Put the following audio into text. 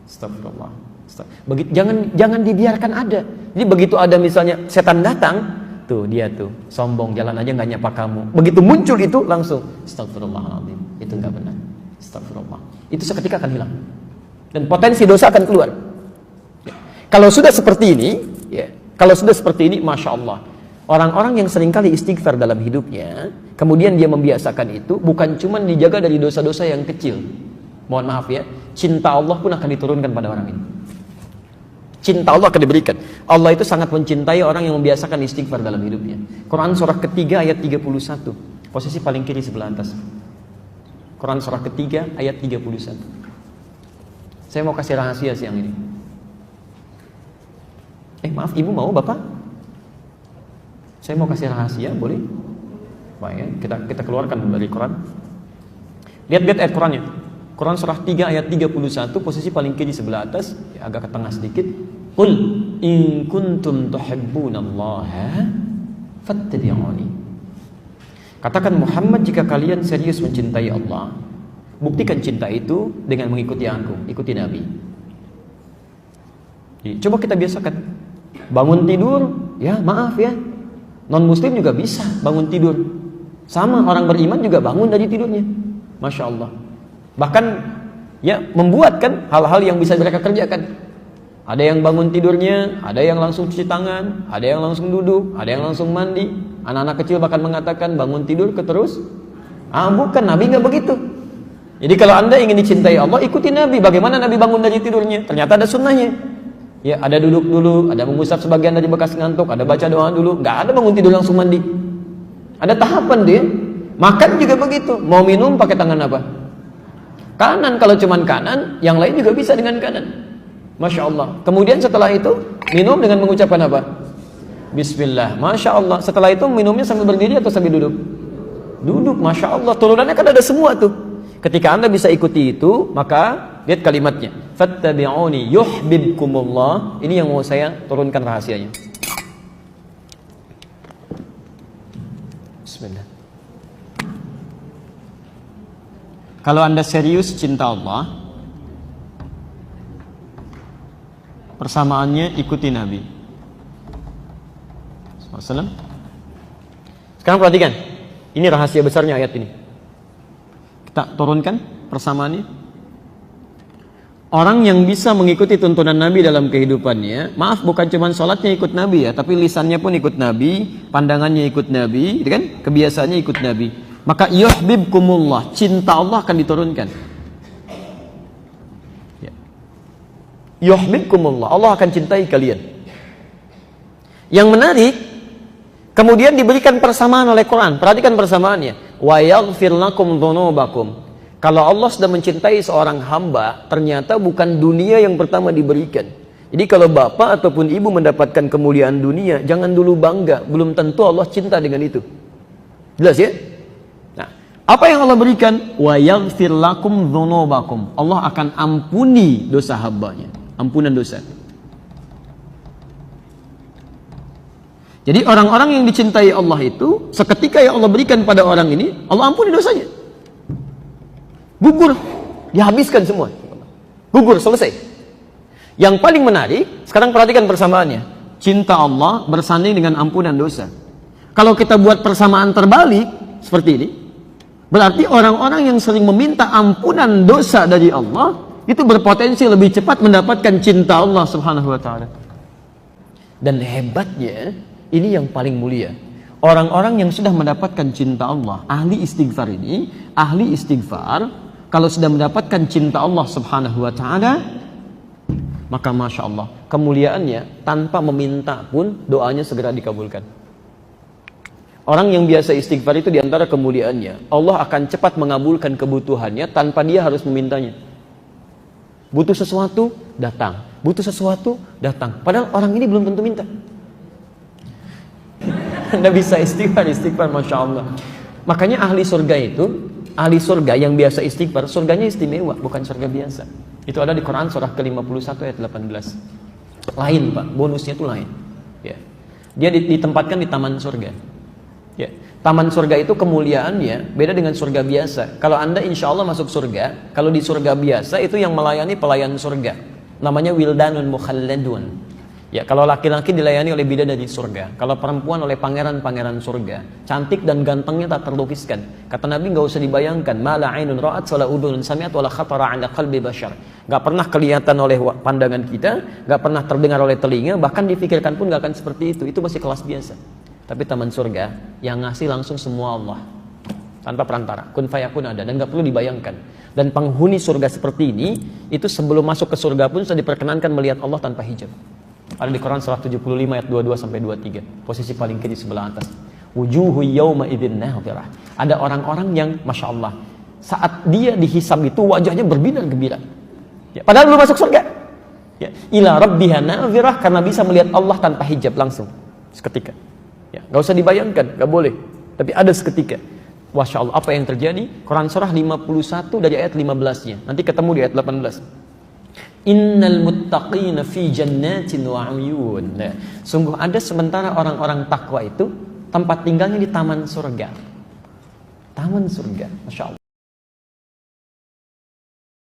Astagfirullah. Astagfirullah. Jangan dibiarkan ada. Jadi begitu ada misalnya setan datang, tuh dia tuh sombong, jalan aja nggak nyapa kamu. Begitu muncul itu langsung Astagfirullahaladzim. Itu nggak benar. Astagfirullah. Itu seketika akan hilang dan potensi dosa akan keluar. Ya. Kalau sudah seperti ini, ya, masya Allah. Orang-orang yang seringkali istighfar dalam hidupnya, kemudian dia membiasakan itu, bukan cuma dijaga dari dosa-dosa yang kecil. Mohon maaf ya, cinta Allah pun akan diturunkan pada orang ini. Cinta Allah akan diberikan. Allah itu sangat mencintai orang yang membiasakan istighfar dalam hidupnya. Quran surah ketiga ayat 31. Posisi paling kiri sebelah atas. Quran surah ketiga ayat 31. Saya mau kasih rahasia siang ini. Maaf, ibu mau, bapak? Saya mau kasih rahasia, boleh? Baik, kita keluarkan dari Quran. Lihat ayat Qurannya. Quran surah 3 ayat 31, posisi paling kiri sebelah atas, ya, agak ke tengah sedikit. Qul in kuntum tuhibbunallaha fattabi'uni. Katakan Muhammad, jika kalian serius mencintai Allah, buktikan cinta itu dengan mengikuti aku, ikuti Nabi. Coba kita biasakan. Bangun tidur, ya maaf ya, non muslim juga bisa bangun tidur. Sama orang beriman juga bangun dari tidurnya. Masya Allah. Bahkan ya membuat kan hal-hal yang bisa mereka kerjakan. Ada yang bangun tidurnya, ada yang langsung cuci tangan, ada yang langsung duduk, ada yang langsung mandi. Anak-anak kecil bahkan mengatakan bangun tidur terus. Bukan, Nabi nggak begitu. Jadi kalau Anda ingin dicintai Allah, ikuti Nabi. Bagaimana Nabi bangun dari tidurnya? Ternyata ada sunnahnya. Ya, ada duduk dulu, ada mengusap sebagian dari bekas ngantuk, ada baca doa dulu. Nggak ada bangun tidur langsung mandi. Ada tahapan dia. Makan juga begitu. Mau minum pakai tangan apa? Kanan. Kalau cuman kanan, yang lain juga bisa dengan kanan. Masya Allah. Kemudian setelah itu minum dengan mengucapkan apa? Bismillah. Masya Allah. Setelah itu minumnya sambil berdiri atau sambil duduk? Duduk. Masya Allah. Turunannya kan ada semua tuh. Ketika Anda bisa ikuti itu, maka lihat kalimatnya. Fattabi'uni yuhibbukumullah. Ini yang mau saya turunkan rahasianya. Bismillah. Kalau Anda serius cinta Allah, persamaannya ikuti Nabi SAW. Sekarang perhatikan, ini rahasia besarnya ayat ini. Kita turunkan persamaannya. Orang yang bisa mengikuti tuntunan Nabi dalam kehidupannya, maaf, bukan cuma sholatnya ikut Nabi ya, tapi lisannya pun ikut Nabi, pandangannya ikut Nabi, gitu kan? Kebiasaannya ikut Nabi. Maka yuhibbukumullah, cinta Allah akan diturunkan. Yuhibbukumullah, Allah akan cintai kalian. Yang menarik, kemudian diberikan persamaan oleh Quran. Perhatikan persamaannya. Wa yaghfir lakum dzunubakum. Kalau Allah sudah mencintai seorang hamba, ternyata bukan dunia yang pertama diberikan. Jadi kalau bapak ataupun ibu mendapatkan kemuliaan dunia, jangan dulu bangga. Belum tentu Allah cinta dengan itu. Jelas ya? Nah, apa yang Allah berikan? Wa yaghfir lakum dzunubakum. Allah akan ampuni dosa hambanya. Ampunan dosa. Jadi orang-orang yang dicintai Allah itu, seketika yang Allah berikan pada orang ini, Allah ampuni dosanya. Gugur, dihabiskan semua. Gugur, selesai. Yang paling menarik, sekarang perhatikan persamaannya. Cinta Allah bersanding dengan ampunan dosa. Kalau kita buat persamaan terbalik seperti ini, berarti orang-orang yang sering meminta ampunan dosa dari Allah itu berpotensi lebih cepat mendapatkan cinta Allah Subhanahu wa taala. Dan hebatnya, ini yang paling mulia. Orang-orang yang sudah mendapatkan cinta Allah, ahli istighfar ini, ahli istighfar, kalau sudah mendapatkan cinta Allah Subhanahu wa taala, maka Masya Allah, kemuliaannya tanpa meminta pun doanya segera dikabulkan. Orang yang biasa istighfar itu diantara kemuliaannya, Allah akan cepat mengabulkan kebutuhannya tanpa dia harus memintanya. Butuh sesuatu, datang. Butuh sesuatu, datang. Padahal orang ini belum tentu minta. Anda bisa istighfar, Masya Allah. Makanya ahli surga itu, ahli surga yang biasa istighfar, surganya istimewa, bukan surga biasa. Itu ada di Quran surah ke-51 ayat 18. Lain Pak, bonusnya itu lain. Ya. Dia ditempatkan di taman surga. Ya. Taman surga itu kemuliaannya beda dengan surga biasa. Kalau Anda insya Allah masuk surga, kalau di surga biasa itu yang melayani pelayan surga. Namanya wildanun mukhalladun. Ya, kalau laki-laki dilayani oleh bidadari surga, kalau perempuan oleh pangeran-pangeran surga. Cantik dan gantengnya tak terlukiskan. Kata Nabi, nggak usah dibayangkan, mala ainun ra'at wala udhunun sami'at wala khatara 'ala qalbi bashar. Nggak pernah kelihatan oleh pandangan kita, nggak pernah terdengar oleh telinga, bahkan difikirkan pun nggak akan seperti itu. Itu masih kelas biasa. Tapi taman surga yang ngasih langsung semua Allah, tanpa perantara, kun fayakun ada, dan nggak perlu dibayangkan. Dan penghuni surga seperti ini, itu sebelum masuk ke surga pun sudah diperkenankan melihat Allah tanpa hijab. Ada di Quran surah 75 ayat 22 sampai 23, posisi paling kiri sebelah atas. Wujuhu yawma idzin nadhirah. Ada orang-orang yang masya Allah, saat dia dihisab itu wajahnya berbinar gembira. Ya, padahal belum masuk surga. Ya, ila rabbiha nadhirah, karena bisa melihat Allah tanpa hijab langsung seketika. Ya, nggak usah dibayangkan, nggak boleh. Tapi ada seketika. Masya Allah, apa yang terjadi? Quran surah 51 dari ayat 15-nya. Nanti ketemu di ayat 18. Innal muttaqina fi jannatin wa uyun. Nah, sungguh ada sementara orang-orang takwa itu tempat tinggalnya di taman surga. Taman surga, masya Allah.